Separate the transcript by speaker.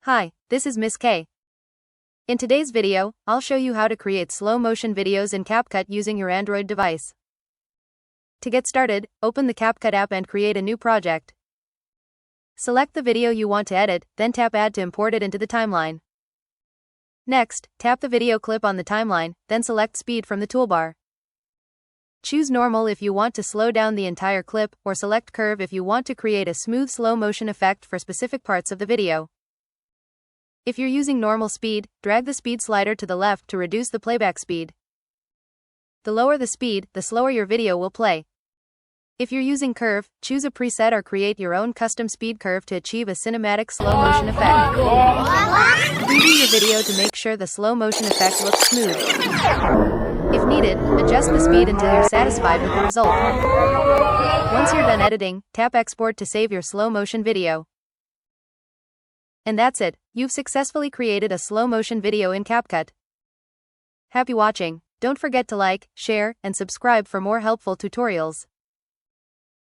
Speaker 1: Hi, this is Miss K. In today's video, I'll show you how to create slow motion videos in CapCut using your Android device. To get started, open the CapCut app and create a new project. Select the video you want to edit, then tap Add to import it into the timeline. Next, tap the video clip on the timeline, then select Speed from the toolbar. Choose Normal if you want to slow down the entire clip, or select Curve if you want to create a smooth slow motion effect for specific parts of the video. If you're using normal speed, drag the speed slider to the left to reduce the playback speed. The lower the speed, the slower your video will play. If you're using curve, choose a preset or create your own custom speed curve to achieve a cinematic slow motion effect. Preview your video to make sure the slow motion effect looks smooth. If needed, adjust the speed until you're satisfied with the result. Once you're done editing, tap Export to save your slow motion video. And that's it, you've successfully created a slow motion video in CapCut. Happy watching! Don't forget to like, share, and subscribe for more helpful tutorials.